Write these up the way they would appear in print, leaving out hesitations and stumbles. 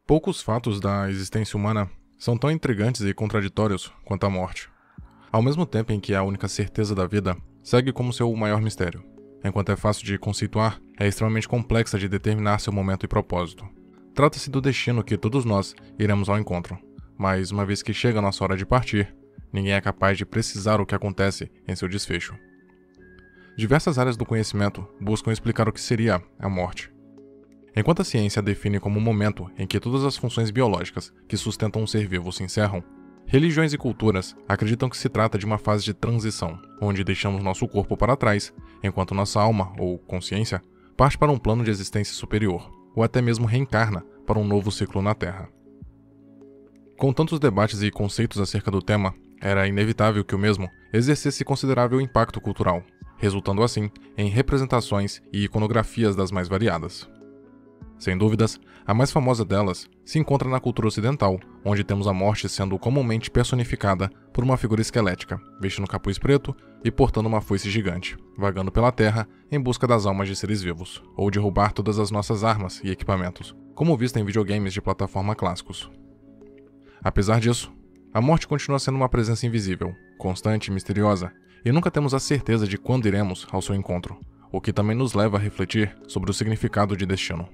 Poucos fatos da existência humana são tão intrigantes e contraditórios quanto a morte. Ao mesmo tempo em que a única certeza da vida segue como seu maior mistério. Enquanto é fácil de conceituar, é extremamente complexa de determinar seu momento e propósito. Trata-se do destino que todos nós iremos ao encontro, mas uma vez que chega a nossa hora de partir, ninguém é capaz de precisar o que acontece em seu desfecho. Diversas áreas do conhecimento buscam explicar o que seria a morte. Enquanto a ciência a define como um momento em que todas as funções biológicas que sustentam um ser vivo se encerram, religiões e culturas acreditam que se trata de uma fase de transição, onde deixamos nosso corpo para trás, enquanto nossa alma, ou consciência, parte para um plano de existência superior, ou até mesmo reencarna para um novo ciclo na Terra. Com tantos debates e conceitos acerca do tema, era inevitável que o mesmo exercesse considerável impacto cultural, resultando assim em representações e iconografias das mais variadas. Sem dúvidas, a mais famosa delas se encontra na cultura ocidental, onde temos a morte sendo comumente personificada por uma figura esquelética, vestindo capuz preto e portando uma foice gigante, vagando pela terra em busca das almas de seres vivos, ou de roubar todas as nossas armas e equipamentos, como visto em videogames de plataforma clássicos. Apesar disso, a morte continua sendo uma presença invisível, constante e misteriosa, e nunca temos a certeza de quando iremos ao seu encontro, o que também nos leva a refletir sobre o significado de destino.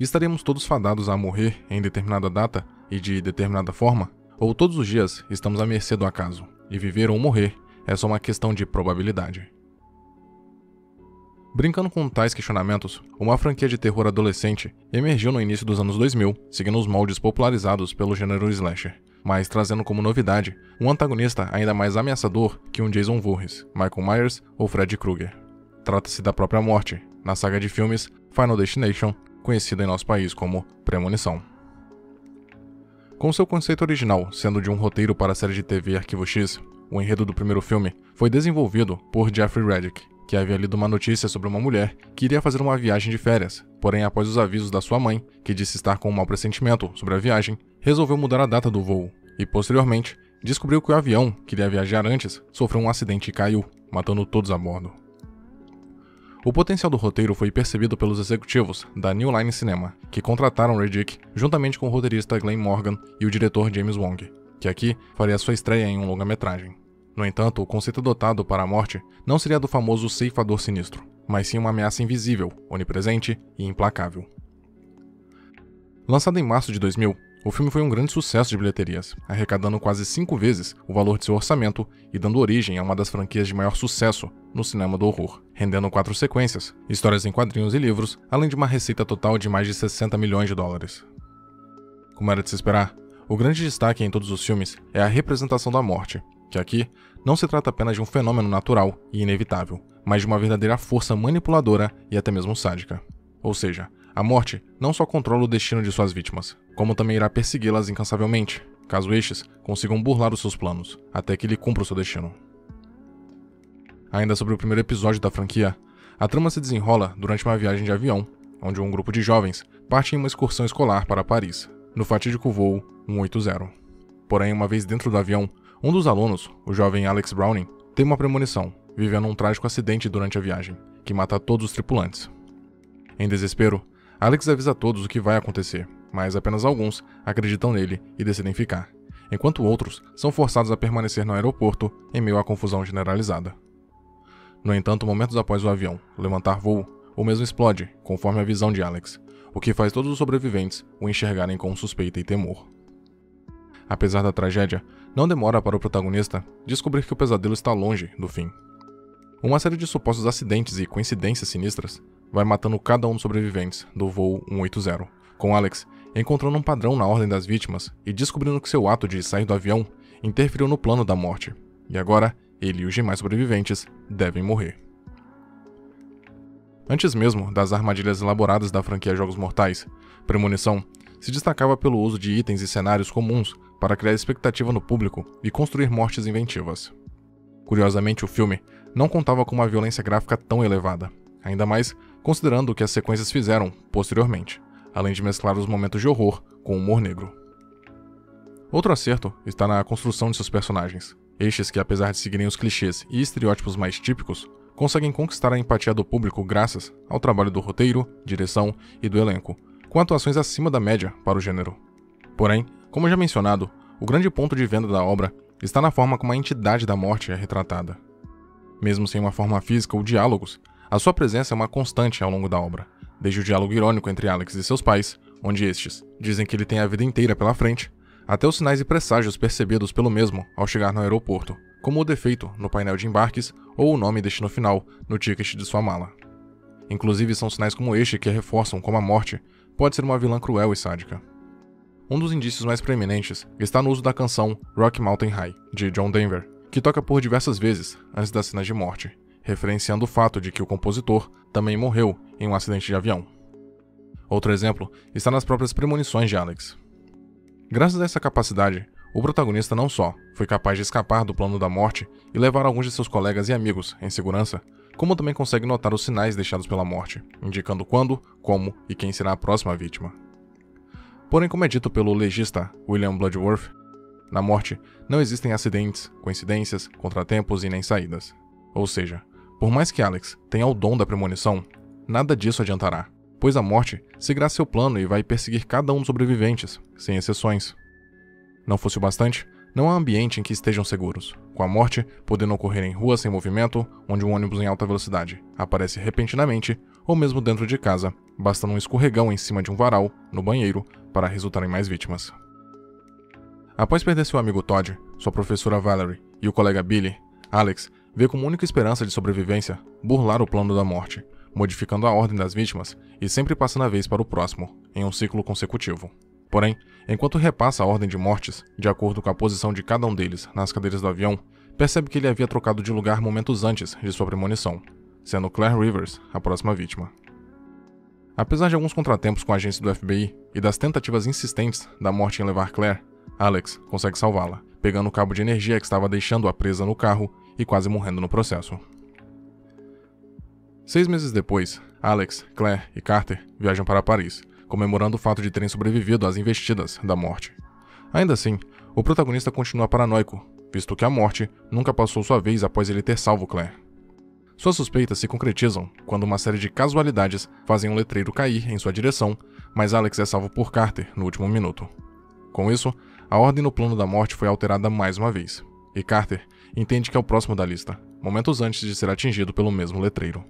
Estaremos todos fadados a morrer em determinada data e de determinada forma? Ou todos os dias estamos à mercê do acaso, e viver ou morrer é só uma questão de probabilidade? Brincando com tais questionamentos, uma franquia de terror adolescente emergiu no início dos anos 2000, seguindo os moldes popularizados pelo gênero slasher, mas trazendo como novidade um antagonista ainda mais ameaçador que um Jason Voorhees, Michael Myers ou Freddy Krueger. Trata-se da própria morte, na saga de filmes Final Destination, conhecida em nosso país como Premonição. Com seu conceito original sendo de um roteiro para a série de TV Arquivo X, o enredo do primeiro filme foi desenvolvido por Jeffrey Reddick, que havia lido uma notícia sobre uma mulher que iria fazer uma viagem de férias, porém após os avisos da sua mãe, que disse estar com um mau pressentimento sobre a viagem, resolveu mudar a data do voo, e posteriormente descobriu que o avião que iria viajar antes sofreu um acidente e caiu, matando todos a bordo. O potencial do roteiro foi percebido pelos executivos da New Line Cinema, que contrataram Reddick juntamente com o roteirista Glenn Morgan e o diretor James Wong, que aqui faria sua estreia em um longa-metragem. No entanto, o conceito adotado para a morte não seria do famoso ceifador sinistro, mas sim uma ameaça invisível, onipresente e implacável. Lançado em março de 2000, o filme foi um grande sucesso de bilheterias, arrecadando quase 5 vezes o valor de seu orçamento e dando origem a uma das franquias de maior sucesso no cinema do horror, rendendo 4 sequências, histórias em quadrinhos e livros, além de uma receita total de mais de 60 milhões de dólares. Como era de se esperar, o grande destaque em todos os filmes é a representação da morte, que aqui não se trata apenas de um fenômeno natural e inevitável, mas de uma verdadeira força manipuladora e até mesmo sádica. Ou seja, a morte não só controla o destino de suas vítimas, como também irá persegui-las incansavelmente, caso estes consigam burlar os seus planos, até que ele cumpra o seu destino. Ainda sobre o primeiro episódio da franquia, a trama se desenrola durante uma viagem de avião, onde um grupo de jovens parte em uma excursão escolar para Paris, no fatídico voo 180. Porém, uma vez dentro do avião, um dos alunos, o jovem Alex Browning, tem uma premonição, vivendo um trágico acidente durante a viagem, que mata todos os tripulantes. Em desespero, Alex avisa a todos o que vai acontecer, mas apenas alguns acreditam nele e decidem ficar, enquanto outros são forçados a permanecer no aeroporto em meio à confusão generalizada. No entanto, momentos após o avião levantar voo, o mesmo explode, conforme a visão de Alex, o que faz todos os sobreviventes o enxergarem com suspeita e temor. Apesar da tragédia, não demora para o protagonista descobrir que o pesadelo está longe do fim. Uma série de supostos acidentes e coincidências sinistras vai matando cada um dos sobreviventes do voo 180, com Alex encontrando um padrão na ordem das vítimas e descobrindo que seu ato de sair do avião interferiu no plano da morte, e agora ele e os demais sobreviventes devem morrer. Antes mesmo das armadilhas elaboradas da franquia Jogos Mortais, Premonição se destacava pelo uso de itens e cenários comuns para criar expectativa no público e construir mortes inventivas. Curiosamente, o filme não contava com uma violência gráfica tão elevada, ainda mais considerando o que as sequências fizeram posteriormente, além de mesclar os momentos de horror com humor negro. Outro acerto está na construção de seus personagens, estes que, apesar de seguirem os clichês e estereótipos mais típicos, conseguem conquistar a empatia do público graças ao trabalho do roteiro, direção e do elenco, com atuações acima da média para o gênero. Porém, como já mencionado, o grande ponto de venda da obra está na forma como a entidade da morte é retratada. Mesmo sem uma forma física ou diálogos, a sua presença é uma constante ao longo da obra, desde o diálogo irônico entre Alex e seus pais, onde estes dizem que ele tem a vida inteira pela frente, até os sinais e presságios percebidos pelo mesmo ao chegar no aeroporto, como o defeito no painel de embarques ou o nome e destino final no ticket de sua mala. Inclusive, são sinais como este que reforçam como a morte pode ser uma vilã cruel e sádica. Um dos indícios mais preeminentes está no uso da canção Rocky Mountain High, de John Denver, que toca por diversas vezes antes das cenas de morte, referenciando o fato de que o compositor também morreu em um acidente de avião. Outro exemplo está nas próprias premonições de Alex. Graças a essa capacidade, o protagonista não só foi capaz de escapar do plano da morte e levar alguns de seus colegas e amigos em segurança, como também consegue notar os sinais deixados pela morte, indicando quando, como e quem será a próxima vítima. Porém, como é dito pelo legista William Bloodworth, na morte não existem acidentes, coincidências, contratempos e nem saídas. Ou seja, por mais que Alex tenha o dom da premonição, nada disso adiantará, pois a morte seguirá seu plano e vai perseguir cada um dos sobreviventes, sem exceções. Não fosse o bastante, não há ambiente em que estejam seguros, com a morte podendo ocorrer em ruas sem movimento, onde um ônibus em alta velocidade aparece repentinamente, ou mesmo dentro de casa, bastando um escorregão em cima de um varal, no banheiro, para resultar em mais vítimas. Após perder seu amigo Todd, sua professora Valerie e o colega Billy, Alex vê como única esperança de sobrevivência burlar o plano da morte, modificando a ordem das vítimas e sempre passando a vez para o próximo, em um ciclo consecutivo. Porém, enquanto repassa a ordem de mortes, de acordo com a posição de cada um deles nas cadeiras do avião, percebe que ele havia trocado de lugar momentos antes de sua premonição, sendo Claire Rivers a próxima vítima. Apesar de alguns contratempos com a agência do FBI e das tentativas insistentes da morte em levar Claire, Alex consegue salvá-la, pegando o cabo de energia que estava deixando-a presa no carro e quase morrendo no processo. 6 meses depois, Alex, Claire e Carter viajam para Paris, comemorando o fato de terem sobrevivido às investidas da morte. Ainda assim, o protagonista continua paranoico, visto que a morte nunca passou sua vez após ele ter salvo Claire. Suas suspeitas se concretizam quando uma série de casualidades fazem um letreiro cair em sua direção, mas Alex é salvo por Carter no último minuto. Com isso, a ordem no plano da morte foi alterada mais uma vez, e Carter entende que é o próximo da lista, momentos antes de ser atingido pelo mesmo letreiro.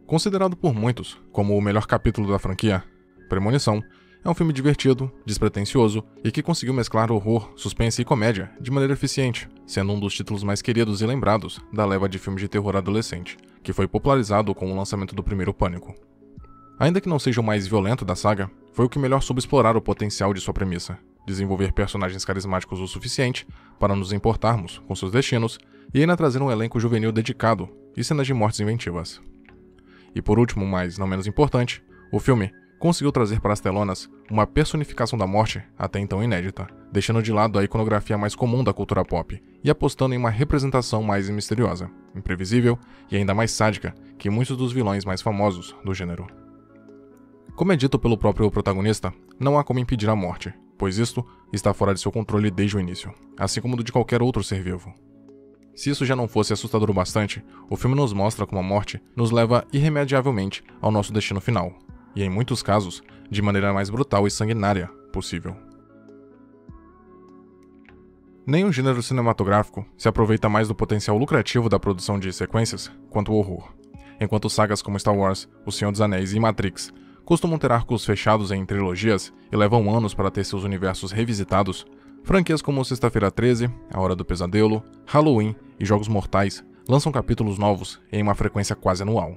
Considerado por muitos como o melhor capítulo da franquia, Premonição é um filme divertido, despretensioso e que conseguiu mesclar horror, suspense e comédia de maneira eficiente, sendo um dos títulos mais queridos e lembrados da leva de filmes de terror adolescente, que foi popularizado com o lançamento do primeiro Pânico. Ainda que não seja o mais violento da saga, foi o que melhor soube explorar o potencial de sua premissa, desenvolver personagens carismáticos o suficiente para nos importarmos com seus destinos e ainda trazer um elenco juvenil dedicado e cenas de mortes inventivas. E por último, mas não menos importante, o filme conseguiu trazer para as telonas uma personificação da morte até então inédita, deixando de lado a iconografia mais comum da cultura pop e apostando em uma representação mais misteriosa, imprevisível e ainda mais sádica que muitos dos vilões mais famosos do gênero. Como é dito pelo próprio protagonista, não há como impedir a morte, pois isto está fora de seu controle desde o início, assim como do de qualquer outro ser vivo. Se isso já não fosse assustador o bastante, o filme nos mostra como a morte nos leva irremediavelmente ao nosso destino final, e em muitos casos, de maneira mais brutal e sanguinária possível. Nenhum gênero cinematográfico se aproveita mais do potencial lucrativo da produção de sequências quanto o horror. Enquanto sagas como Star Wars, O Senhor dos Anéis e Matrix costumam ter arcos fechados em trilogias e levam anos para ter seus universos revisitados, franquias como Sexta-feira 13, A Hora do Pesadelo, Halloween e Jogos Mortais lançam capítulos novos em uma frequência quase anual.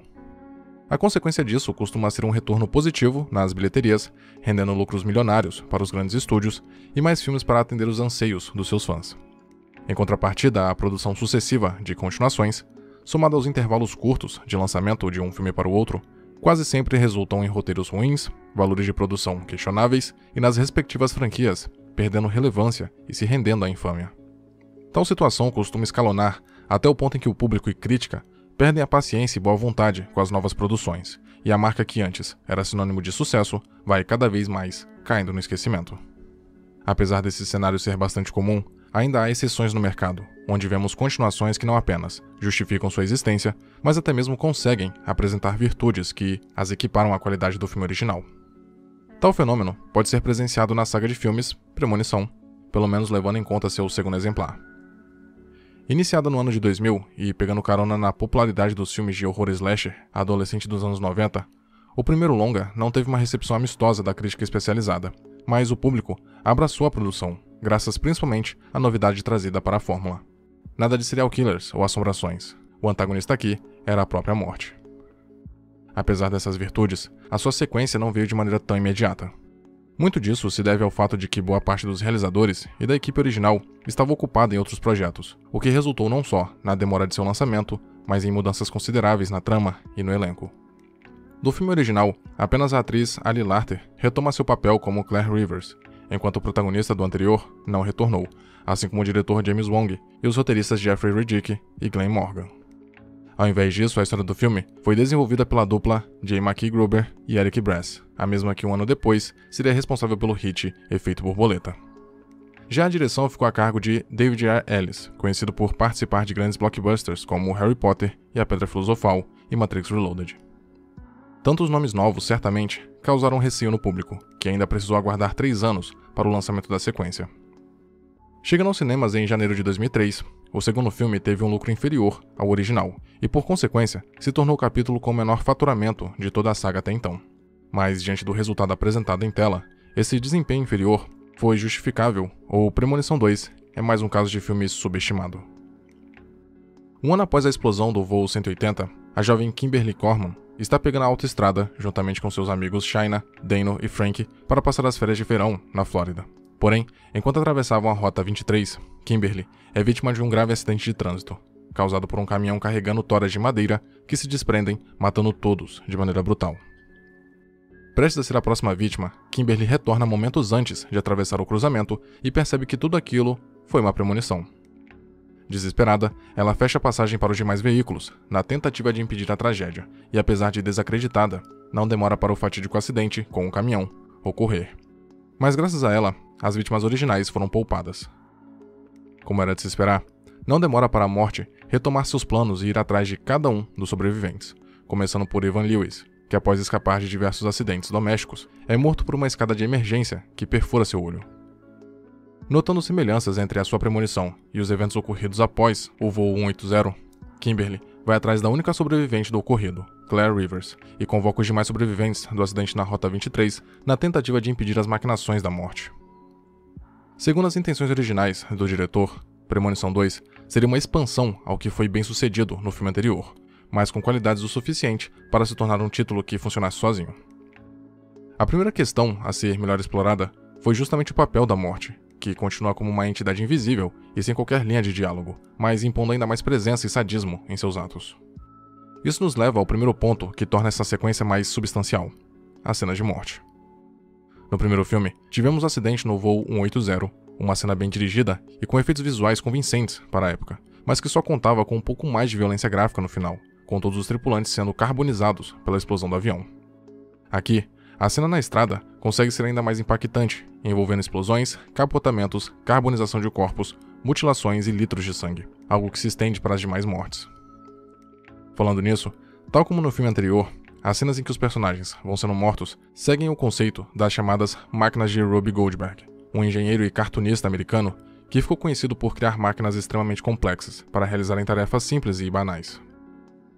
A consequência disso costuma ser um retorno positivo nas bilheterias, rendendo lucros milionários para os grandes estúdios e mais filmes para atender os anseios dos seus fãs. Em contrapartida, a produção sucessiva de continuações, somada aos intervalos curtos de lançamento de um filme para o outro, quase sempre resultam em roteiros ruins, valores de produção questionáveis e nas respectivas franquias, perdendo relevância e se rendendo à infâmia. Tal situação costuma escalonar até o ponto em que o público e crítica perdem a paciência e boa vontade com as novas produções, e a marca que antes era sinônimo de sucesso vai cada vez mais caindo no esquecimento. Apesar desse cenário ser bastante comum, ainda há exceções no mercado, onde vemos continuações que não apenas justificam sua existência, mas até mesmo conseguem apresentar virtudes que as equiparam à qualidade do filme original. Tal fenômeno pode ser presenciado na saga de filmes Premonição, pelo menos levando em conta seu segundo exemplar. Iniciada no ano de 2000 e pegando carona na popularidade dos filmes de horror slasher adolescente dos anos 90, o primeiro longa não teve uma recepção amistosa da crítica especializada, mas o público abraçou a produção, graças principalmente à novidade trazida para a fórmula. Nada de serial killers ou assombrações. O antagonista aqui era a própria morte. Apesar dessas virtudes, a sua sequência não veio de maneira tão imediata. Muito disso se deve ao fato de que boa parte dos realizadores e da equipe original estava ocupada em outros projetos, o que resultou não só na demora de seu lançamento, mas em mudanças consideráveis na trama e no elenco. Do filme original, apenas a atriz Ali Larter retoma seu papel como Claire Rivers, enquanto o protagonista do anterior não retornou, assim como o diretor James Wong e os roteiristas Jeffrey Riddick e Glenn Morgan. Ao invés disso, a história do filme foi desenvolvida pela dupla J. McKee-Gruber e Eric Brass, a mesma que um ano depois seria responsável pelo hit Efeito Borboleta. Já a direção ficou a cargo de David A. Ellis, conhecido por participar de grandes blockbusters como Harry Potter e a Pedra Filosofal e Matrix Reloaded. Tantos nomes novos, certamente, causaram receio no público, que ainda precisou aguardar 3 anos para o lançamento da sequência. Chegando aos cinemas em janeiro de 2003, o segundo filme teve um lucro inferior ao original e, por consequência, se tornou o capítulo com o menor faturamento de toda a saga até então. Mas, diante do resultado apresentado em tela, esse desempenho inferior foi justificável, ou Premonição 2 é mais um caso de filme subestimado. Um ano após a explosão do voo 180, a jovem Kimberly Corman está pegando a autoestrada juntamente com seus amigos Shaina, Dano e Frank para passar as férias de verão na Flórida. Porém, enquanto atravessavam a Rota 23, Kimberly é vítima de um grave acidente de trânsito, causado por um caminhão carregando toras de madeira que se desprendem, matando todos de maneira brutal. Prestes a ser a próxima vítima, Kimberly retorna momentos antes de atravessar o cruzamento e percebe que tudo aquilo foi uma premonição. Desesperada, ela fecha a passagem para os demais veículos, na tentativa de impedir a tragédia, e apesar de desacreditada, não demora para o fatídico acidente com o caminhão ocorrer. Mas graças a ela, as vítimas originais foram poupadas. Como era de se esperar, não demora para a morte retomar seus planos e ir atrás de cada um dos sobreviventes, começando por Evan Lewis, que após escapar de diversos acidentes domésticos, é morto por uma escada de emergência que perfura seu olho. Notando semelhanças entre a sua premonição e os eventos ocorridos após o voo 180, Kimberly vai atrás da única sobrevivente do ocorrido, Claire Rivers, e convoca os demais sobreviventes do acidente na Rota 23 na tentativa de impedir as maquinações da morte. Segundo as intenções originais do diretor, Premonição 2 seria uma expansão ao que foi bem sucedido no filme anterior, mas com qualidades o suficiente para se tornar um título que funcionasse sozinho. A primeira questão a ser melhor explorada foi justamente o papel da morte, que continua como uma entidade invisível e sem qualquer linha de diálogo, mas impondo ainda mais presença e sadismo em seus atos. Isso nos leva ao primeiro ponto que torna essa sequência mais substancial: as cenas de morte. No primeiro filme, tivemos o acidente no voo 180, uma cena bem dirigida e com efeitos visuais convincentes para a época, mas que só contava com um pouco mais de violência gráfica no final, com todos os tripulantes sendo carbonizados pela explosão do avião. Aqui, a cena na estrada consegue ser ainda mais impactante, envolvendo explosões, capotamentos, carbonização de corpos, mutilações e litros de sangue, algo que se estende para as demais mortes. Falando nisso, tal como no filme anterior, as cenas em que os personagens vão sendo mortos seguem o conceito das chamadas máquinas de Rube Goldberg, um engenheiro e cartunista americano que ficou conhecido por criar máquinas extremamente complexas para realizarem tarefas simples e banais.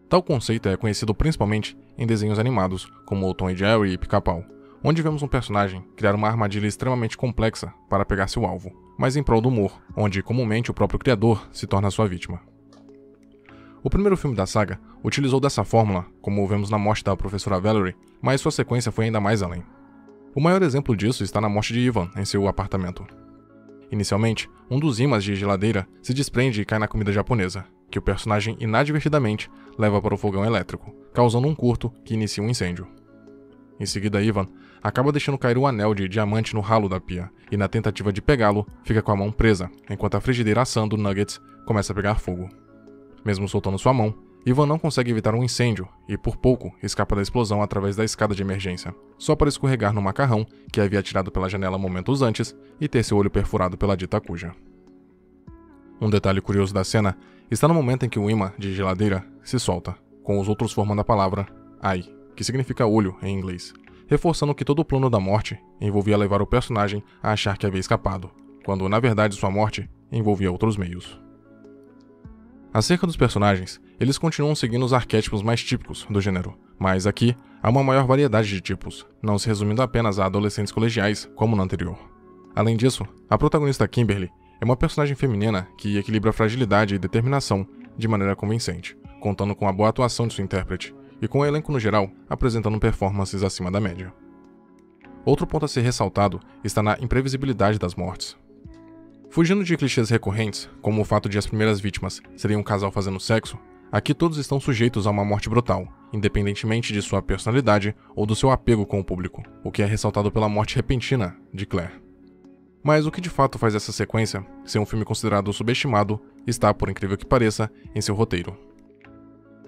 Tal conceito é conhecido principalmente em desenhos animados, como o Tom e Jerry e Pica-Pau, onde vemos um personagem criar uma armadilha extremamente complexa para pegar seu alvo, mas em prol do humor, onde comumente o próprio criador se torna sua vítima. O primeiro filme da saga utilizou dessa fórmula, como vemos na morte da professora Valerie, mas sua sequência foi ainda mais além. O maior exemplo disso está na morte de Ivan em seu apartamento. Inicialmente, um dos ímãs de geladeira se desprende e cai na comida japonesa, que o personagem inadvertidamente leva para o fogão elétrico, causando um curto que inicia um incêndio. Em seguida, Ivan acaba deixando cair o anel de diamante no ralo da pia, e na tentativa de pegá-lo, fica com a mão presa, enquanto a frigideira assando nuggets começa a pegar fogo. Mesmo soltando sua mão, Ivan não consegue evitar um incêndio e, por pouco, escapa da explosão através da escada de emergência, só para escorregar no macarrão que havia tirado pela janela momentos antes e ter seu olho perfurado pela dita cuja. Um detalhe curioso da cena está no momento em que o imã de geladeira se solta, com os outros formando a palavra eye, que significa olho em inglês, reforçando que todo o plano da morte envolvia levar o personagem a achar que havia escapado, quando na verdade sua morte envolvia outros meios. Acerca dos personagens, eles continuam seguindo os arquétipos mais típicos do gênero, mas aqui há uma maior variedade de tipos, não se resumindo apenas a adolescentes colegiais, como no anterior. Além disso, a protagonista Kimberly é uma personagem feminina que equilibra fragilidade e determinação de maneira convincente, contando com a boa atuação de sua intérprete, e com o elenco no geral apresentando performances acima da média. Outro ponto a ser ressaltado está na imprevisibilidade das mortes. Fugindo de clichês recorrentes, como o fato de as primeiras vítimas serem um casal fazendo sexo, aqui todos estão sujeitos a uma morte brutal, independentemente de sua personalidade ou do seu apego com o público, o que é ressaltado pela morte repentina de Claire. Mas o que de fato faz essa sequência ser um filme considerado subestimado está, por incrível que pareça, em seu roteiro.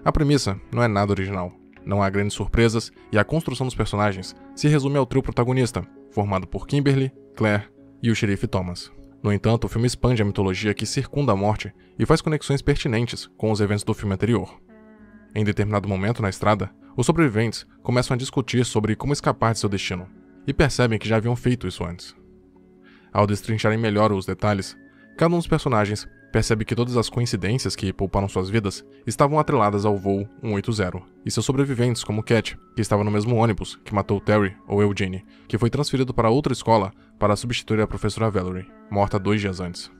A premissa não é nada original, não há grandes surpresas e a construção dos personagens se resume ao trio protagonista, formado por Kimberly, Claire e o xerife Thomas. No entanto, o filme expande a mitologia que circunda a morte e faz conexões pertinentes com os eventos do filme anterior. Em determinado momento na estrada, os sobreviventes começam a discutir sobre como escapar de seu destino, e percebem que já haviam feito isso antes. Ao destrincharem melhor os detalhes, cada um dos personagens percebe que todas as coincidências que pouparam suas vidas estavam atreladas ao voo 180, e seus sobreviventes, como Cat, que estava no mesmo ônibus que matou Terry ou Eugene, que foi transferido para outra escola para substituir a professora Valerie, morta 2 dias antes.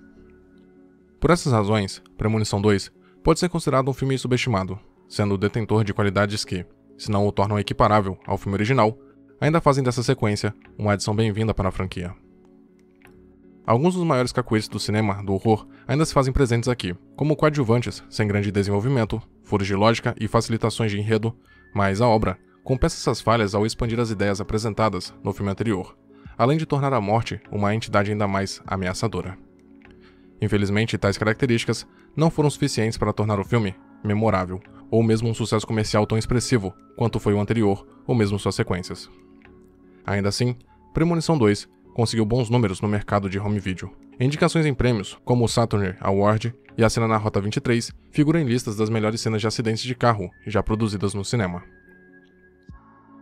Por essas razões, Premonição 2 pode ser considerado um filme subestimado, sendo detentor de qualidades que, se não o tornam equiparável ao filme original, ainda fazem dessa sequência uma adição bem-vinda para a franquia. Alguns dos maiores cacuetes do cinema do horror ainda se fazem presentes aqui, como coadjuvantes sem grande desenvolvimento, furos de lógica e facilitações de enredo, mas a obra compensa essas falhas ao expandir as ideias apresentadas no filme anterior, além de tornar a morte uma entidade ainda mais ameaçadora. Infelizmente, tais características não foram suficientes para tornar o filme memorável, ou mesmo um sucesso comercial tão expressivo quanto foi o anterior, ou mesmo suas sequências. Ainda assim, Premonição 2 conseguiu bons números no mercado de home video. Indicações em prêmios, como o Saturn Award e a cena na Rota 23, figuram em listas das melhores cenas de acidentes de carro já produzidas no cinema.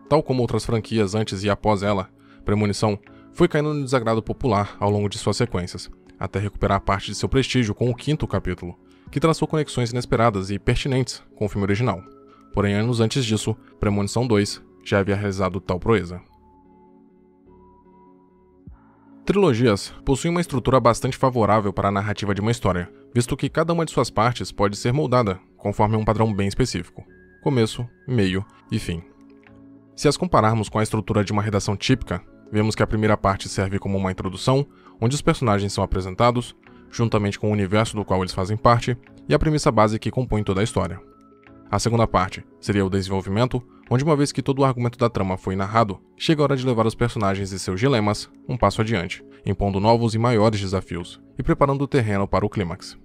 Tal como outras franquias antes e após ela, Premonição foi caindo no desagrado popular ao longo de suas sequências, até recuperar parte de seu prestígio com o 5º capítulo, que traçou conexões inesperadas e pertinentes com o filme original. Porém, anos antes disso, Premonição 2 já havia realizado tal proeza. Trilogias possuem uma estrutura bastante favorável para a narrativa de uma história, visto que cada uma de suas partes pode ser moldada conforme um padrão bem específico: começo, meio e fim. Se as compararmos com a estrutura de uma redação típica, vemos que a primeira parte serve como uma introdução, onde os personagens são apresentados, juntamente com o universo do qual eles fazem parte, e a premissa base que compõe toda a história. A segunda parte seria o desenvolvimento, onde uma vez que todo o argumento da trama foi narrado, chega a hora de levar os personagens e seus dilemas um passo adiante, impondo novos e maiores desafios, e preparando o terreno para o clímax.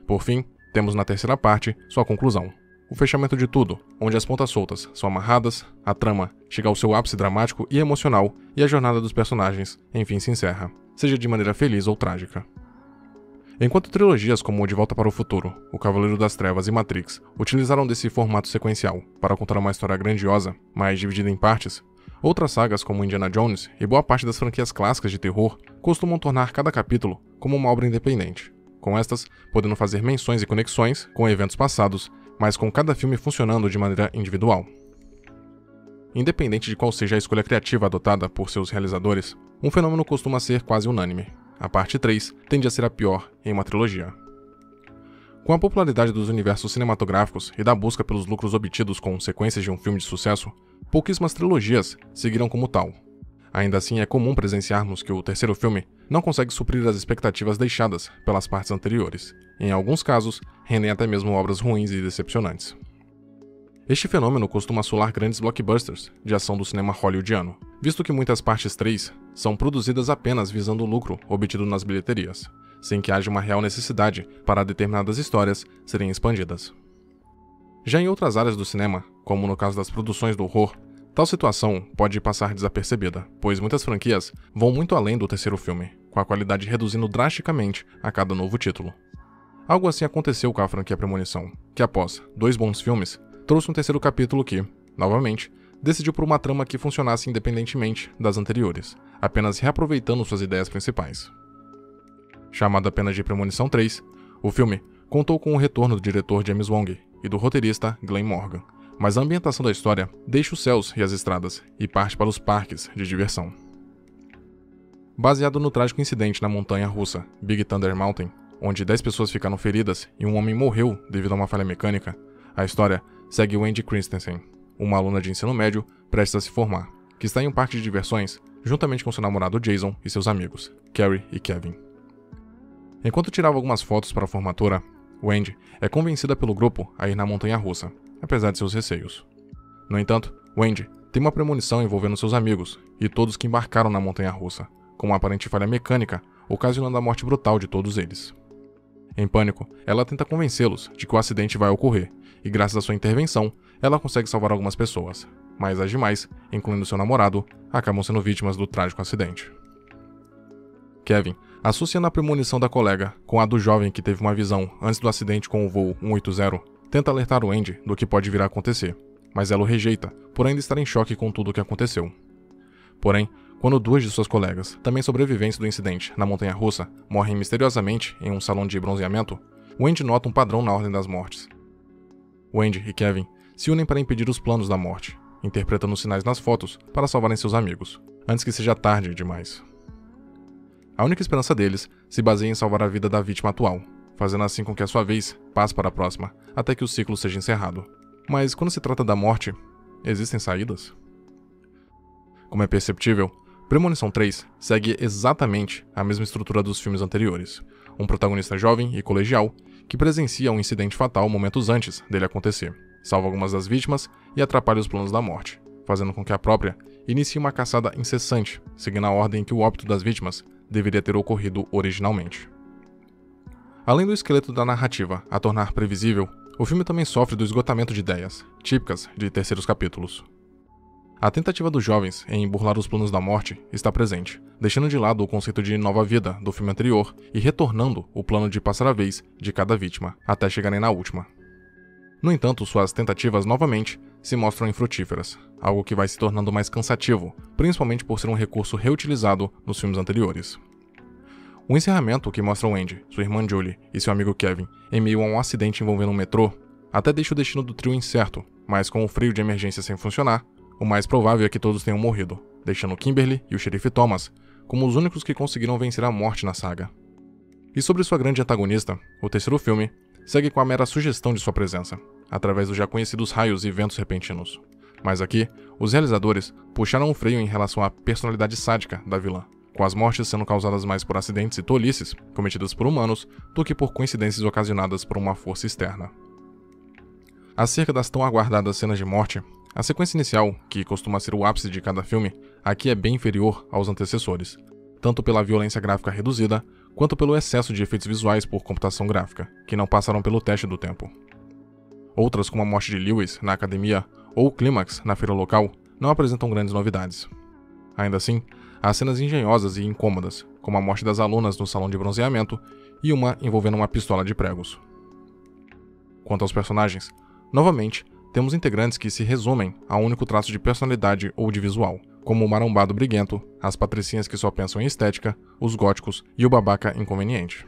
Por fim, temos na terceira parte sua conclusão, o fechamento de tudo, onde as pontas soltas são amarradas, a trama chega ao seu ápice dramático e emocional, e a jornada dos personagens, enfim, se encerra, seja de maneira feliz ou trágica. Enquanto trilogias como O De Volta para o Futuro, O Cavaleiro das Trevas e Matrix utilizaram desse formato sequencial para contar uma história grandiosa, mas dividida em partes, outras sagas como Indiana Jones e boa parte das franquias clássicas de terror costumam tornar cada capítulo como uma obra independente, com estas podendo fazer menções e conexões com eventos passados, mas com cada filme funcionando de maneira individual. Independente de qual seja a escolha criativa adotada por seus realizadores, um fenômeno costuma ser quase unânime. A parte 3 tende a ser a pior em uma trilogia. Com a popularidade dos universos cinematográficos e da busca pelos lucros obtidos com sequências de um filme de sucesso, pouquíssimas trilogias seguiram como tal. Ainda assim, é comum presenciarmos que o terceiro filme não consegue suprir as expectativas deixadas pelas partes anteriores. Em alguns casos, rendem até mesmo obras ruins e decepcionantes. Este fenômeno costuma assolar grandes blockbusters de ação do cinema hollywoodiano, visto que muitas partes 3 são produzidas apenas visando o lucro obtido nas bilheterias, sem que haja uma real necessidade para determinadas histórias serem expandidas. Já em outras áreas do cinema, como no caso das produções do horror, tal situação pode passar desapercebida, pois muitas franquias vão muito além do terceiro filme, com a qualidade reduzindo drasticamente a cada novo título. Algo assim aconteceu com a franquia Premonição, que após 2 bons filmes, trouxe um terceiro capítulo que, novamente, decidiu por uma trama que funcionasse independentemente das anteriores, apenas reaproveitando suas ideias principais. Chamado apenas de Premonição 3, o filme contou com o retorno do diretor James Wong e do roteirista Glenn Morgan, mas a ambientação da história deixa os céus e as estradas e parte para os parques de diversão. Baseado no trágico incidente na montanha russa Big Thunder Mountain, onde 10 pessoas ficaram feridas e um homem morreu devido a uma falha mecânica, a história segue Wendy Christensen, uma aluna de ensino médio prestes a se formar, que está em um parque de diversões juntamente com seu namorado Jason e seus amigos, Carrie e Kevin. Enquanto tirava algumas fotos para a formatura, Wendy é convencida pelo grupo a ir na montanha russa, apesar de seus receios. No entanto, Wendy tem uma premonição envolvendo seus amigos e todos que embarcaram na montanha russa, com uma aparente falha mecânica, ocasionando a morte brutal de todos eles. Em pânico, ela tenta convencê-los de que o acidente vai ocorrer, e graças à sua intervenção, ela consegue salvar algumas pessoas, mas as demais, incluindo seu namorado, acabam sendo vítimas do trágico acidente. Kevin, associando a premonição da colega com a do jovem que teve uma visão antes do acidente com o voo 180, tenta alertar Wendy do que pode vir a acontecer, mas ela o rejeita, por ainda estar em choque com tudo o que aconteceu. Porém, quando duas de suas colegas, também sobreviventes do incidente na montanha-russa, morrem misteriosamente em um salão de bronzeamento, Wendy nota um padrão na ordem das mortes. Wendy e Kevin se unem para impedir os planos da morte, interpretando os sinais nas fotos para salvarem seus amigos, antes que seja tarde demais. A única esperança deles se baseia em salvar a vida da vítima atual, fazendo assim com que a sua vez passe para a próxima, até que o ciclo seja encerrado. Mas quando se trata da morte, existem saídas? Como é perceptível, Premonição 3 segue exatamente a mesma estrutura dos filmes anteriores. Um protagonista jovem e colegial que presencia um incidente fatal momentos antes dele acontecer, salva algumas das vítimas e atrapalha os planos da morte, fazendo com que a própria inicie uma caçada incessante, seguindo a ordem que o óbito das vítimas deveria ter ocorrido originalmente. Além do esqueleto da narrativa a tornar previsível, o filme também sofre do esgotamento de ideias, típicas de terceiros capítulos. A tentativa dos jovens em burlar os planos da morte está presente, deixando de lado o conceito de nova vida do filme anterior e retornando o plano de passar a vez de cada vítima, até chegarem na última. No entanto, suas tentativas novamente se mostram infrutíferas, algo que vai se tornando mais cansativo, principalmente por ser um recurso reutilizado nos filmes anteriores. O encerramento que mostra Wendy, sua irmã Julie e seu amigo Kevin em meio a um acidente envolvendo um metrô até deixa o destino do trio incerto, mas com o freio de emergência sem funcionar, o mais provável é que todos tenham morrido, deixando Kimberly e o xerife Thomas como os únicos que conseguiram vencer a morte na saga. E sobre sua grande antagonista, o terceiro filme segue com a mera sugestão de sua presença, através dos já conhecidos raios e ventos repentinos. Mas aqui, os realizadores puxaram o freio em relação à personalidade sádica da vilã, com as mortes sendo causadas mais por acidentes e tolices cometidas por humanos do que por coincidências ocasionadas por uma força externa. Acerca das tão aguardadas cenas de morte, a sequência inicial, que costuma ser o ápice de cada filme, aqui é bem inferior aos antecessores, tanto pela violência gráfica reduzida, quanto pelo excesso de efeitos visuais por computação gráfica, que não passaram pelo teste do tempo. Outras, como a morte de Lewis na academia ou o clímax na feira local, não apresentam grandes novidades. Ainda assim, há cenas engenhosas e incômodas, como a morte das alunas no salão de bronzeamento e uma envolvendo uma pistola de pregos. Quanto aos personagens, novamente, temos integrantes que se resumem a um único traço de personalidade ou de visual, como o marombado briguento, as patricinhas que só pensam em estética, os góticos e o babaca inconveniente.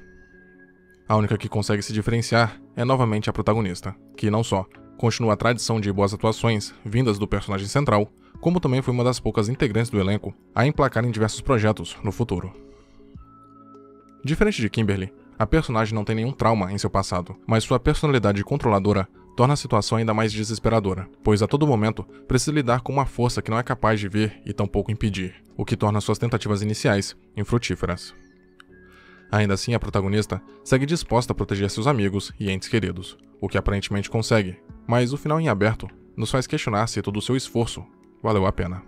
A única que consegue se diferenciar é novamente a protagonista, que não só continua a tradição de boas atuações vindas do personagem central, como também foi uma das poucas integrantes do elenco a emplacar em diversos projetos no futuro. Diferente de Kimberly, a personagem não tem nenhum trauma em seu passado, mas sua personalidade controladora torna a situação ainda mais desesperadora, pois a todo momento precisa lidar com uma força que não é capaz de ver e tampouco impedir, o que torna suas tentativas iniciais infrutíferas. Ainda assim, a protagonista segue disposta a proteger seus amigos e entes queridos, o que aparentemente consegue, mas o final em aberto nos faz questionar se todo o seu esforço valeu a pena.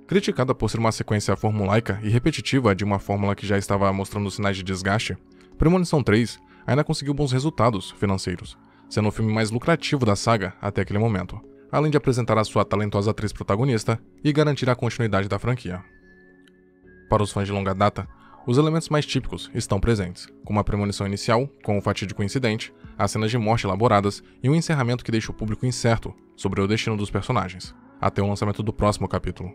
Criticada por ser uma sequência formulaica e repetitiva de uma fórmula que já estava mostrando sinais de desgaste, Premonição 3 ainda conseguiu bons resultados financeiros, sendo o filme mais lucrativo da saga até aquele momento, além de apresentar a sua talentosa atriz protagonista e garantir a continuidade da franquia. Para os fãs de longa data, Os elementos mais típicos estão presentes, como a premonição inicial, com o fatídico incidente, as cenas de morte elaboradas e um encerramento que deixa o público incerto sobre o destino dos personagens, até o lançamento do próximo capítulo.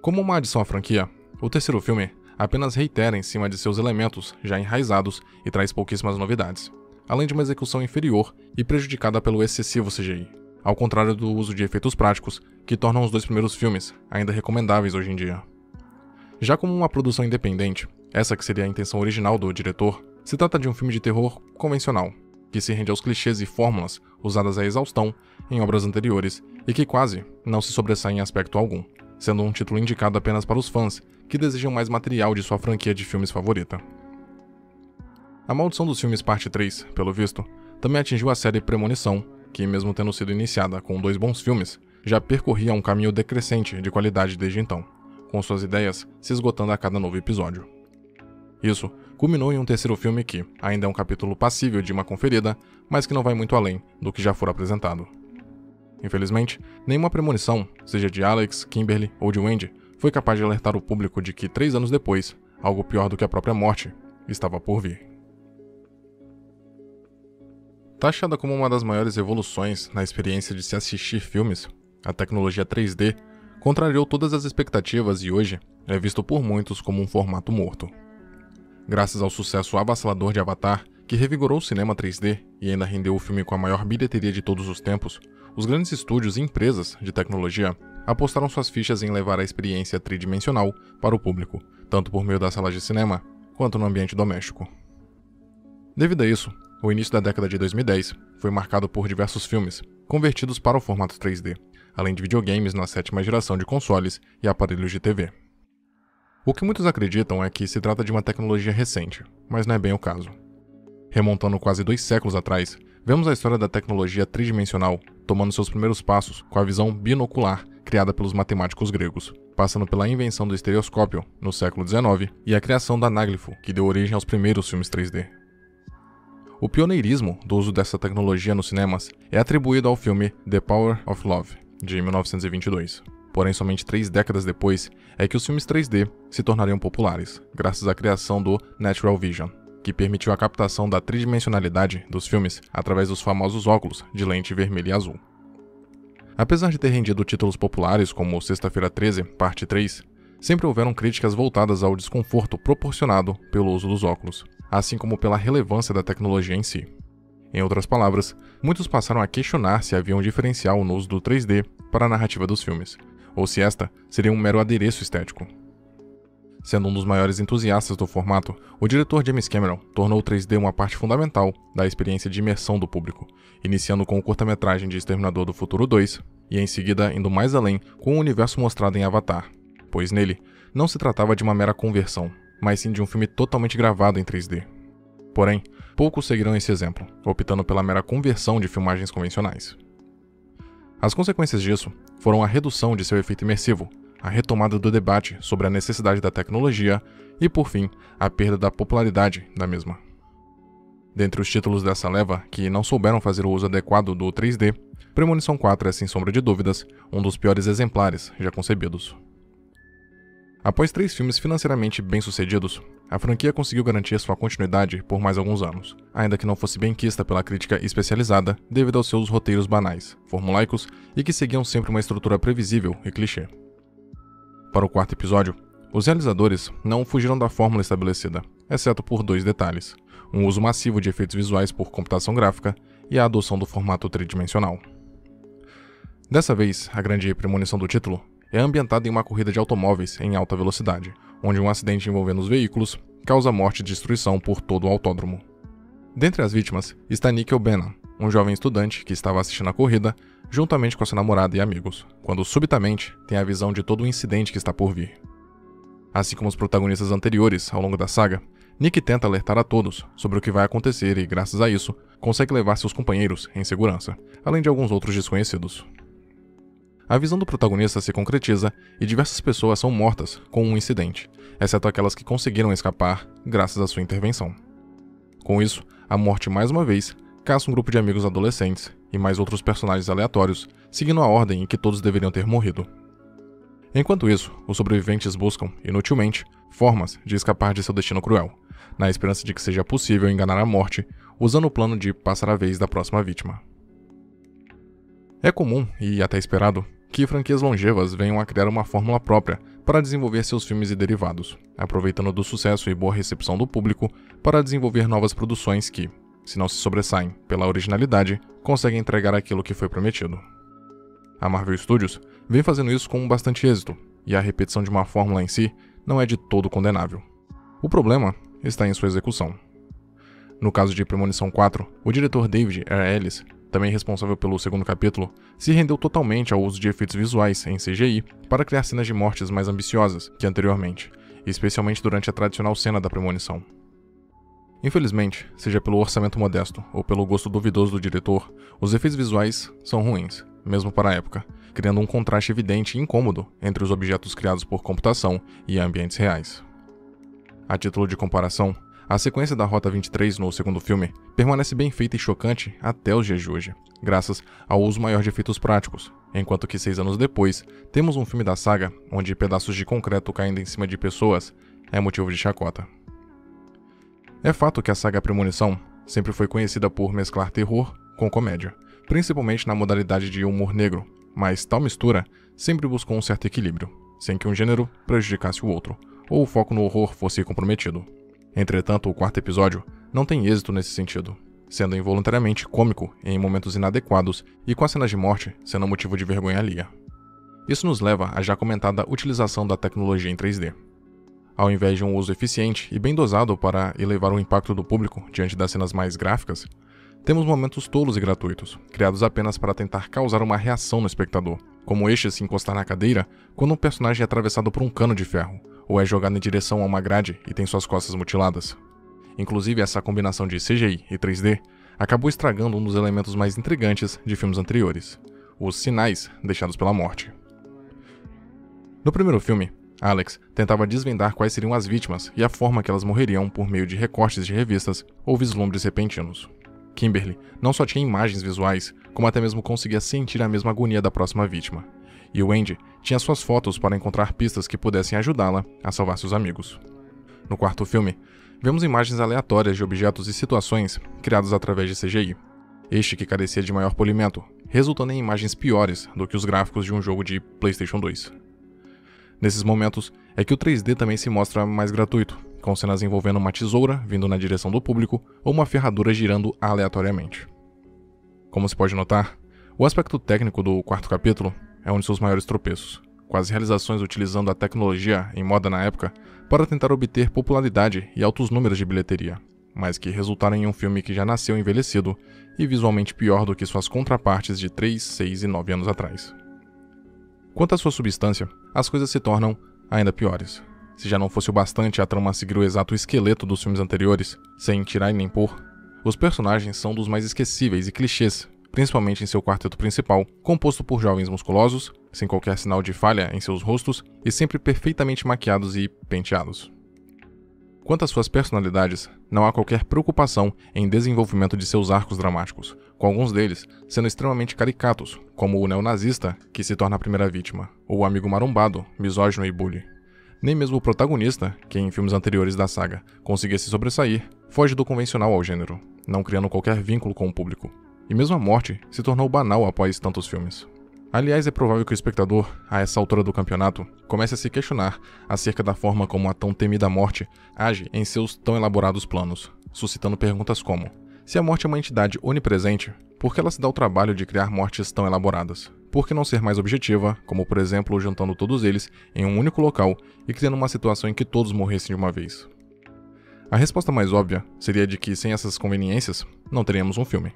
Como uma adição à franquia, o terceiro filme apenas reitera em cima de seus elementos já enraizados e traz pouquíssimas novidades, além de uma execução inferior e prejudicada pelo excessivo CGI, ao contrário do uso de efeitos práticos que tornam os dois primeiros filmes ainda recomendáveis hoje em dia. Já como uma produção independente, essa que seria a intenção original do diretor, se trata de um filme de terror convencional, que se rende aos clichês e fórmulas usadas à exaustão em obras anteriores e que quase não se sobressai em aspecto algum, sendo um título indicado apenas para os fãs que desejam mais material de sua franquia de filmes favorita. A Maldição dos Filmes Parte 3, pelo visto, também atingiu a série Premonição, que mesmo tendo sido iniciada com 2 bons filmes, já percorria um caminho decrescente de qualidade desde então, com suas ideias se esgotando a cada novo episódio. Isso culminou em um terceiro filme que ainda é um capítulo passível de uma conferida, mas que não vai muito além do que já for apresentado. Infelizmente, nenhuma premonição, seja de Alex, Kimberly ou de Wendy, foi capaz de alertar o público de que 3 anos depois, algo pior do que a própria morte estava por vir. Taxada como uma das maiores evoluções na experiência de se assistir filmes, a tecnologia 3D contrariou todas as expectativas e hoje é visto por muitos como um formato morto. Graças ao sucesso avassalador de Avatar, que revigorou o cinema 3D e ainda rendeu o filme com a maior bilheteria de todos os tempos, os grandes estúdios e empresas de tecnologia apostaram suas fichas em levar a experiência tridimensional para o público, tanto por meio das salas de cinema quanto no ambiente doméstico. Devido a isso, o início da década de 2010 foi marcado por diversos filmes convertidos para o formato 3D, além de videogames na 7ª geração de consoles e aparelhos de TV. O que muitos acreditam é que se trata de uma tecnologia recente, mas não é bem o caso. Remontando quase 2 séculos atrás, vemos a história da tecnologia tridimensional tomando seus primeiros passos com a visão binocular criada pelos matemáticos gregos, passando pela invenção do estereoscópio no século XIX e a criação da anáglifo, que deu origem aos primeiros filmes 3D. O pioneirismo do uso dessa tecnologia nos cinemas é atribuído ao filme The Power of Love, de 1922. Porém, somente 3 décadas depois é que os filmes 3D se tornariam populares, graças à criação do Natural Vision, que permitiu a captação da tridimensionalidade dos filmes através dos famosos óculos de lente vermelha e azul. Apesar de ter rendido títulos populares como Sexta-feira 13, Parte 3, sempre houveram críticas voltadas ao desconforto proporcionado pelo uso dos óculos, assim como pela relevância da tecnologia em si. Em outras palavras, muitos passaram a questionar se havia um diferencial no uso do 3D para a narrativa dos filmes, ou se esta seria um mero adereço estético. Sendo um dos maiores entusiastas do formato, o diretor James Cameron tornou o 3D uma parte fundamental da experiência de imersão do público, iniciando com o curta-metragem de Exterminador do Futuro 2 e em seguida indo mais além com o universo mostrado em Avatar, pois nele não se tratava de uma mera conversão, mas sim de um filme totalmente gravado em 3D. Porém, poucos seguirão esse exemplo, optando pela mera conversão de filmagens convencionais. As consequências disso foram a redução de seu efeito imersivo, a retomada do debate sobre a necessidade da tecnologia e, por fim, a perda da popularidade da mesma. Dentre os títulos dessa leva que não souberam fazer o uso adequado do 3D, Premonição 4 é, sem sombra de dúvidas, um dos piores exemplares já concebidos. Após 3 filmes financeiramente bem-sucedidos, a franquia conseguiu garantir sua continuidade por mais alguns anos, ainda que não fosse benquista pela crítica especializada devido aos seus roteiros banais, formulaicos e que seguiam sempre uma estrutura previsível e clichê. Para o 4º episódio, os realizadores não fugiram da fórmula estabelecida, exceto por 2 detalhes: um uso massivo de efeitos visuais por computação gráfica e a adoção do formato tridimensional. Dessa vez, a grande premonição do título é ambientada em uma corrida de automóveis em alta velocidade, onde um acidente envolvendo os veículos causa morte e destruição por todo o autódromo. Dentre as vítimas está Nick O'Bannon, um jovem estudante que estava assistindo a corrida juntamente com a sua namorada e amigos, quando subitamente tem a visão de todo o incidente que está por vir. Assim como os protagonistas anteriores ao longo da saga, Nick tenta alertar a todos sobre o que vai acontecer e, graças a isso, consegue levar seus companheiros em segurança, além de alguns outros desconhecidos. A visão do protagonista se concretiza e diversas pessoas são mortas com um incidente, exceto aquelas que conseguiram escapar graças à sua intervenção. Com isso, a morte mais uma vez caça um grupo de amigos adolescentes e mais outros personagens aleatórios, seguindo a ordem em que todos deveriam ter morrido. Enquanto isso, os sobreviventes buscam, inutilmente, formas de escapar de seu destino cruel, na esperança de que seja possível enganar a morte, usando o plano de passar a vez da próxima vítima. É comum, e até esperado, que franquias longevas venham a criar uma fórmula própria para desenvolver seus filmes e derivados, aproveitando do sucesso e boa recepção do público para desenvolver novas produções que, se não se sobressaem pela originalidade, conseguem entregar aquilo que foi prometido. A Marvel Studios vem fazendo isso com bastante êxito, e a repetição de uma fórmula em si não é de todo condenável. O problema está em sua execução. No caso de Premonição 4, o diretor David R. Ellis, também responsável pelo segundo capítulo, se rendeu totalmente ao uso de efeitos visuais em CGI para criar cenas de mortes mais ambiciosas que anteriormente, especialmente durante a tradicional cena da premonição. Infelizmente, seja pelo orçamento modesto ou pelo gosto duvidoso do diretor, os efeitos visuais são ruins, mesmo para a época, criando um contraste evidente e incômodo entre os objetos criados por computação e ambientes reais. A título de comparação, a sequência da Rota 23 no segundo filme permanece bem feita e chocante até os dias de hoje, graças ao uso maior de efeitos práticos, enquanto que 6 anos depois, temos um filme da saga onde pedaços de concreto caindo em cima de pessoas é motivo de chacota. É fato que a saga Premonição sempre foi conhecida por mesclar terror com comédia, principalmente na modalidade de humor negro, mas tal mistura sempre buscou um certo equilíbrio, sem que um gênero prejudicasse o outro, ou o foco no horror fosse comprometido. Entretanto, o quarto episódio não tem êxito nesse sentido, sendo involuntariamente cômico em momentos inadequados e com as cenas de morte sendo motivo de vergonha alheia. Isso nos leva à já comentada utilização da tecnologia em 3D. Ao invés de um uso eficiente e bem dosado para elevar o impacto do público diante das cenas mais gráficas, temos momentos tolos e gratuitos, criados apenas para tentar causar uma reação no espectador, como este se encostar na cadeira quando um personagem é atravessado por um cano de ferro, ou é jogado em direção a uma grade e tem suas costas mutiladas. Inclusive, essa combinação de CGI e 3D acabou estragando um dos elementos mais intrigantes de filmes anteriores, os sinais deixados pela morte. No primeiro filme, Alex tentava desvendar quais seriam as vítimas e a forma que elas morreriam por meio de recortes de revistas ou vislumbres repentinos. Kimberly não só tinha imagens visuais, como até mesmo conseguia sentir a mesma agonia da próxima vítima. E o Andy tinha suas fotos para encontrar pistas que pudessem ajudá-la a salvar seus amigos. No quarto filme, vemos imagens aleatórias de objetos e situações criadas através de CGI, este que carecia de maior polimento, resultando em imagens piores do que os gráficos de um jogo de PlayStation 2. Nesses momentos é que o 3D também se mostra mais gratuito, com cenas envolvendo uma tesoura vindo na direção do público ou uma ferradura girando aleatoriamente. Como se pode notar, o aspecto técnico do quarto capítulo é um de seus maiores tropeços, com as realizações utilizando a tecnologia em moda na época para tentar obter popularidade e altos números de bilheteria, mas que resultaram em um filme que já nasceu envelhecido e visualmente pior do que suas contrapartes de 3, 6 e 9 anos atrás. Quanto à sua substância, as coisas se tornam ainda piores. Se já não fosse o bastante a trama seguir o exato esqueleto dos filmes anteriores, sem tirar e nem pôr, os personagens são dos mais esquecíveis e clichês, principalmente em seu quarteto principal, composto por jovens musculosos, sem qualquer sinal de falha em seus rostos e sempre perfeitamente maquiados e penteados. Quanto às suas personalidades, não há qualquer preocupação em desenvolvimento de seus arcos dramáticos, com alguns deles sendo extremamente caricatos, como o neonazista, que se torna a primeira vítima, ou o amigo marombado, misógino e bully. Nem mesmo o protagonista, que em filmes anteriores da saga conseguia se sobressair, foge do convencional ao gênero, não criando qualquer vínculo com o público. E mesmo a morte se tornou banal após tantos filmes. Aliás, é provável que o espectador, a essa altura do campeonato, comece a se questionar acerca da forma como a tão temida morte age em seus tão elaborados planos, suscitando perguntas como: se a morte é uma entidade onipresente, por que ela se dá o trabalho de criar mortes tão elaboradas? Por que não ser mais objetiva, como por exemplo juntando todos eles em um único local e criando uma situação em que todos morressem de uma vez? A resposta mais óbvia seria de que sem essas conveniências, não teríamos um filme.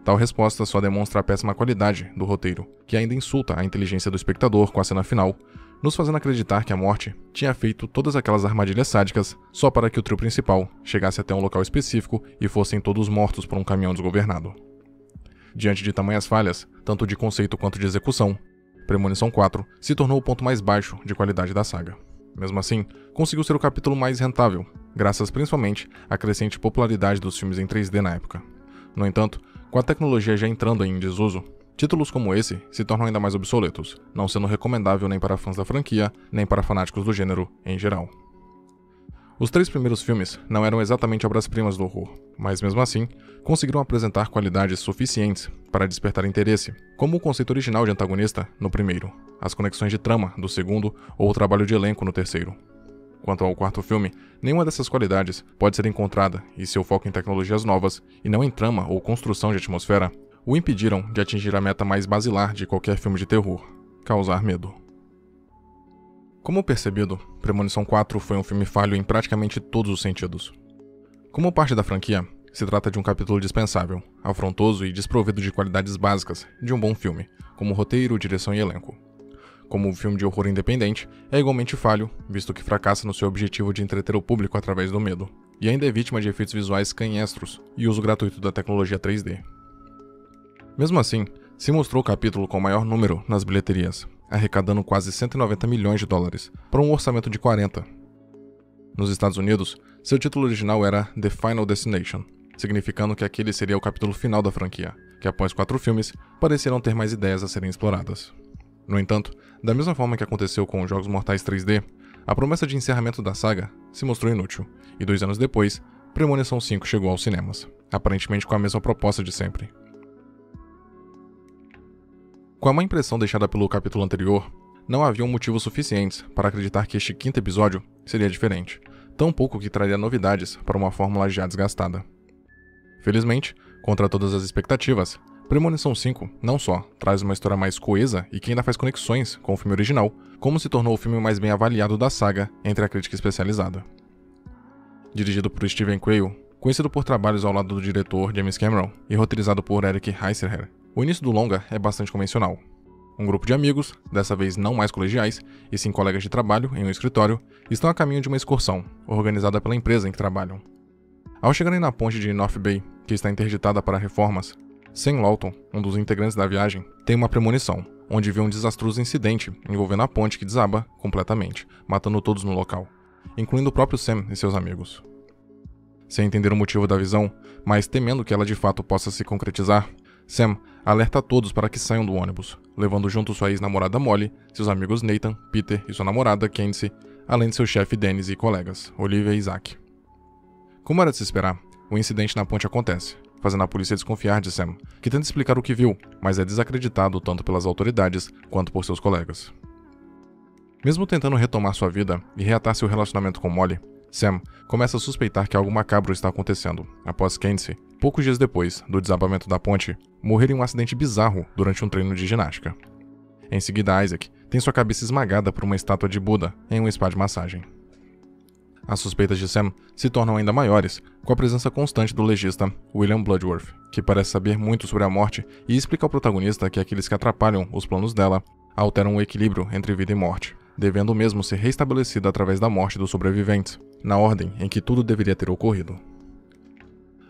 Tal resposta só demonstra a péssima qualidade do roteiro, que ainda insulta a inteligência do espectador com a cena final, nos fazendo acreditar que a morte tinha feito todas aquelas armadilhas sádicas só para que o trio principal chegasse até um local específico e fossem todos mortos por um caminhão desgovernado. Diante de tamanhas falhas, tanto de conceito quanto de execução, Premonição 4 se tornou o ponto mais baixo de qualidade da saga. Mesmo assim, conseguiu ser o capítulo mais rentável, graças principalmente à crescente popularidade dos filmes em 3D na época. No entanto, com a tecnologia já entrando em desuso, Títulos como esse se tornam ainda mais obsoletos, não sendo recomendável nem para fãs da franquia, nem para fanáticos do gênero em geral. Os 3 primeiros filmes não eram exatamente obras-primas do horror, mas mesmo assim, conseguiram apresentar qualidades suficientes para despertar interesse, como o conceito original de antagonista no primeiro, as conexões de trama do segundo ou o trabalho de elenco no terceiro. Quanto ao 4º filme, nenhuma dessas qualidades pode ser encontrada e seu foco em tecnologias novas, e não em trama ou construção de atmosfera, o impediram de atingir a meta mais basilar de qualquer filme de terror: causar medo. Como percebido, Premonição 4 foi um filme falho em praticamente todos os sentidos. Como parte da franquia, se trata de um capítulo dispensável, afrontoso e desprovido de qualidades básicas de um bom filme, como roteiro, direção e elenco. Como um filme de horror independente, é igualmente falho, visto que fracassa no seu objetivo de entreter o público através do medo, e ainda é vítima de efeitos visuais canhestros e uso gratuito da tecnologia 3D. Mesmo assim, se mostrou o capítulo com o maior número nas bilheterias, arrecadando quase 190 milhões de dólares, para um orçamento de 40. Nos Estados Unidos, seu título original era The Final Destination, significando que aquele seria o capítulo final da franquia, que após 4 filmes, pareceram ter mais ideias a serem exploradas. No entanto, da mesma forma que aconteceu com os Jogos Mortais 3D, a promessa de encerramento da saga se mostrou inútil, e 2 anos depois, Premonição 5 chegou aos cinemas, aparentemente com a mesma proposta de sempre. Com a má impressão deixada pelo capítulo anterior, não haviam motivos suficientes para acreditar que este 5º episódio seria diferente, tão pouco que traria novidades para uma fórmula já desgastada. Felizmente, contra todas as expectativas, Premonição 5 não só traz uma história mais coesa e que ainda faz conexões com o filme original, como se tornou o filme mais bem avaliado da saga entre a crítica especializada. Dirigido por Steven Quayle, conhecido por trabalhos ao lado do diretor James Cameron e roteirizado por Eric Heisserer, o início do longa é bastante convencional. Um grupo de amigos, dessa vez não mais colegiais, e sim colegas de trabalho em um escritório, estão a caminho de uma excursão, organizada pela empresa em que trabalham. Ao chegarem na ponte de North Bay, que está interditada para reformas, Sam Lawton, um dos integrantes da viagem, tem uma premonição, onde vê um desastroso incidente envolvendo a ponte que desaba completamente, matando todos no local, incluindo o próprio Sam e seus amigos. Sem entender o motivo da visão, mas temendo que ela de fato possa se concretizar, Sam alerta a todos para que saiam do ônibus, levando junto sua ex-namorada Molly, seus amigos Nathan, Peter e sua namorada Candice, além de seu chefe Dennis e colegas, Olivia e Isaac. Como era de se esperar, o incidente na ponte acontece, fazendo a polícia desconfiar de Sam, que tenta explicar o que viu, mas é desacreditado tanto pelas autoridades quanto por seus colegas. Mesmo tentando retomar sua vida e reatar seu relacionamento com Molly, Sam começa a suspeitar que algo macabro está acontecendo, após Candice, poucos dias depois do desabamento da ponte, morrer em um acidente bizarro durante um treino de ginástica. Em seguida, Isaac tem sua cabeça esmagada por uma estátua de Buda em um spa de massagem. As suspeitas de Sam se tornam ainda maiores com a presença constante do legista William Bloodworth, que parece saber muito sobre a morte e explica ao protagonista que aqueles que atrapalham os planos dela alteram o equilíbrio entre vida e morte, devendo o mesmo ser restabelecido através da morte dos sobreviventes, na ordem em que tudo deveria ter ocorrido.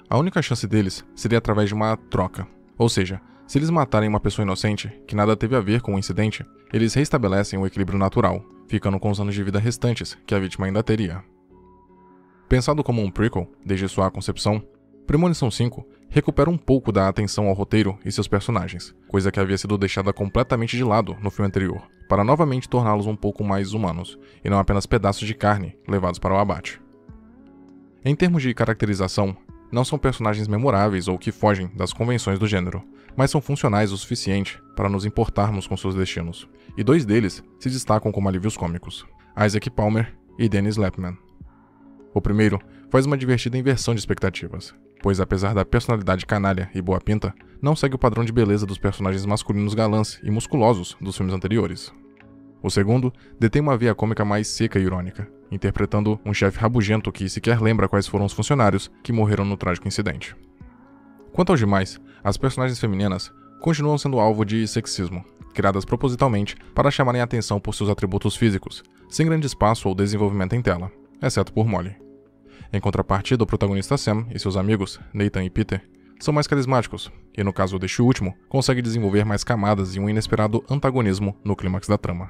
A única chance deles seria através de uma troca, ou seja, se eles matarem uma pessoa inocente, que nada teve a ver com o incidente, eles restabelecem o equilíbrio natural, ficando com os anos de vida restantes que a vítima ainda teria. Pensado como um prequel, desde sua concepção, Premonição 5 recupera um pouco da atenção ao roteiro e seus personagens, coisa que havia sido deixada completamente de lado no filme anterior, para novamente torná-los um pouco mais humanos, e não apenas pedaços de carne levados para o abate. Em termos de caracterização, não são personagens memoráveis ou que fogem das convenções do gênero, mas são funcionais o suficiente para nos importarmos com seus destinos, e 2 deles se destacam como alívios cômicos, Isaac Palmer e Dennis Lappman. O primeiro faz uma divertida inversão de expectativas, pois apesar da personalidade canalha e boa pinta, não segue o padrão de beleza dos personagens masculinos galãs e musculosos dos filmes anteriores. O segundo detém uma veia cômica mais seca e irônica, interpretando um chefe rabugento que sequer lembra quais foram os funcionários que morreram no trágico incidente. Quanto aos demais, as personagens femininas continuam sendo alvo de sexismo, criadas propositalmente para chamarem a atenção por seus atributos físicos, sem grande espaço ou desenvolvimento em tela, exceto por Molly. Em contrapartida, o protagonista Sam e seus amigos, Nathan e Peter, são mais carismáticos, e no caso deste último, consegue desenvolver mais camadas e um inesperado antagonismo no clímax da trama.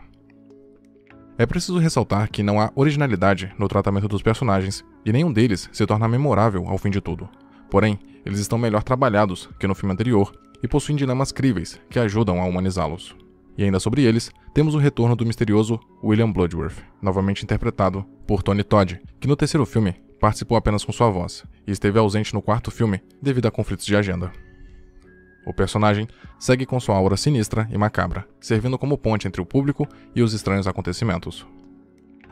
É preciso ressaltar que não há originalidade no tratamento dos personagens, e nenhum deles se torna memorável ao fim de tudo. Porém, eles estão melhor trabalhados que no filme anterior, e possuem dilemas críveis que ajudam a humanizá-los. E ainda sobre eles, temos o retorno do misterioso William Bloodworth, novamente interpretado por Tony Todd, que no terceiro filme participou apenas com sua voz e esteve ausente no quarto filme devido a conflitos de agenda. O personagem segue com sua aura sinistra e macabra, servindo como ponte entre o público e os estranhos acontecimentos.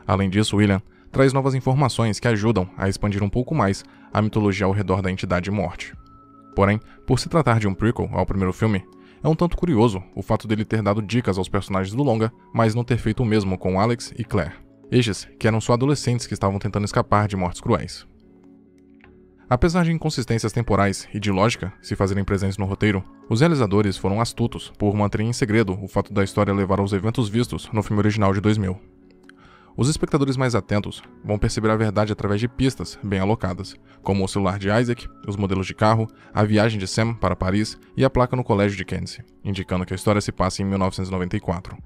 Além disso, William traz novas informações que ajudam a expandir um pouco mais a mitologia ao redor da entidade morte. Porém, por se tratar de um prequel ao primeiro filme, é um tanto curioso o fato dele ter dado dicas aos personagens do longa, mas não ter feito o mesmo com Alex e Claire, estes que eram só adolescentes que estavam tentando escapar de mortes cruéis. Apesar de inconsistências temporais e de lógica se fazerem presentes no roteiro, os realizadores foram astutos por manterem em segredo o fato da história levar aos eventos vistos no filme original de 2000. Os espectadores mais atentos vão perceber a verdade através de pistas bem alocadas, como o celular de Isaac, os modelos de carro, a viagem de Sam para Paris e a placa no colégio de Kenzie, indicando que a história se passa em 1994.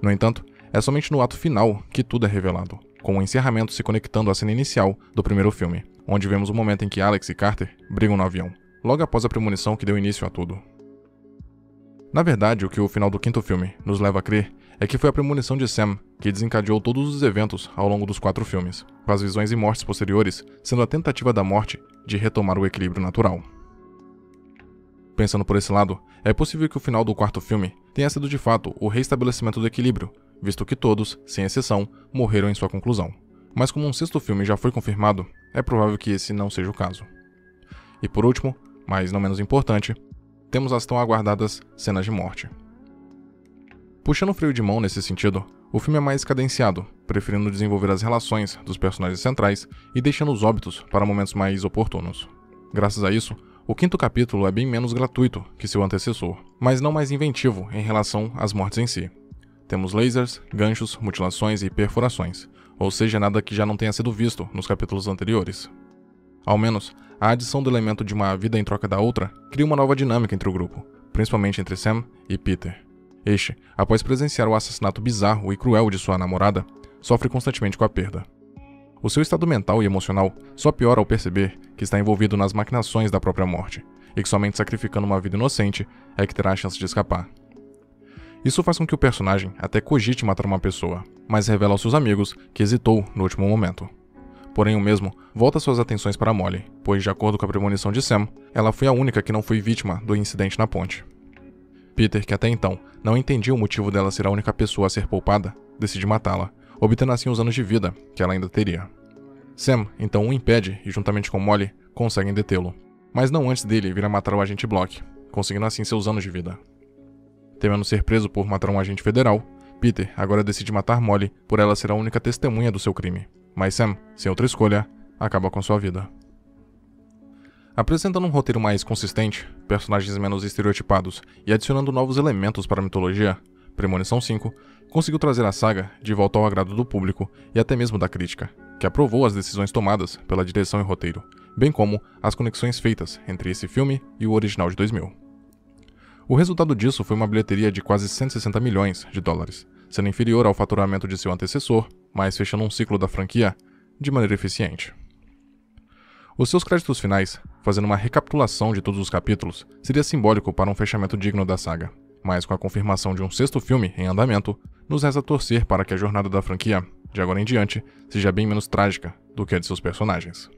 No entanto, é somente no ato final que tudo é revelado, com o encerramento se conectando à cena inicial do primeiro filme, onde vemos o momento em que Alex e Carter brigam no avião, logo após a premonição que deu início a tudo. Na verdade, o que o final do quinto filme nos leva a crer é que foi a premonição de Sam que desencadeou todos os eventos ao longo dos 4 filmes, com as visões e mortes posteriores sendo a tentativa da morte de retomar o equilíbrio natural. Pensando por esse lado, é possível que o final do quarto filme tenha sido de fato o reestabelecimento do equilíbrio, visto que todos, sem exceção, morreram em sua conclusão. Mas como um sexto filme já foi confirmado, é provável que esse não seja o caso. E por último, mas não menos importante, temos as tão aguardadas cenas de morte. Puxando o freio de mão nesse sentido, o filme é mais cadenciado, preferindo desenvolver as relações dos personagens centrais e deixando os óbitos para momentos mais oportunos. Graças a isso, o quinto capítulo é bem menos gratuito que seu antecessor, mas não mais inventivo em relação às mortes em si. Temos lasers, ganchos, mutilações e perfurações, ou seja, nada que já não tenha sido visto nos capítulos anteriores. Ao menos, a adição do elemento de uma vida em troca da outra cria uma nova dinâmica entre o grupo, principalmente entre Sam e Peter. Este, após presenciar o assassinato bizarro e cruel de sua namorada, sofre constantemente com a perda. O seu estado mental e emocional só piora ao perceber que está envolvido nas maquinações da própria morte, e que somente sacrificando uma vida inocente é que terá a chance de escapar. Isso faz com que o personagem até cogite matar uma pessoa, mas revela aos seus amigos que hesitou no último momento. Porém, o mesmo volta suas atenções para Molly, pois, de acordo com a premonição de Sam, ela foi a única que não foi vítima do incidente na ponte. Peter, que até então não entendia o motivo dela ser a única pessoa a ser poupada, decide matá-la, obtendo assim os anos de vida que ela ainda teria. Sam então o impede e, juntamente com Molly, conseguem detê-lo, mas não antes dele vir a matar o agente Block, conseguindo assim seus anos de vida. Temendo ser preso por matar um agente federal, Peter agora decide matar Molly por ela ser a única testemunha do seu crime, mas Sam, sem outra escolha, acaba com sua vida. Apresentando um roteiro mais consistente, personagens menos estereotipados e adicionando novos elementos para a mitologia, Premonição 5 conseguiu trazer a saga de volta ao agrado do público e até mesmo da crítica, que aprovou as decisões tomadas pela direção e roteiro, bem como as conexões feitas entre esse filme e o original de 2000. O resultado disso foi uma bilheteria de quase 160 milhões de dólares, sendo inferior ao faturamento de seu antecessor, mas fechando um ciclo da franquia de maneira eficiente. Os seus créditos finais, fazendo uma recapitulação de todos os capítulos, seria simbólico para um fechamento digno da saga, mas com a confirmação de um sexto filme em andamento, nos resta torcer para que a jornada da franquia, de agora em diante, seja bem menos trágica do que a de seus personagens.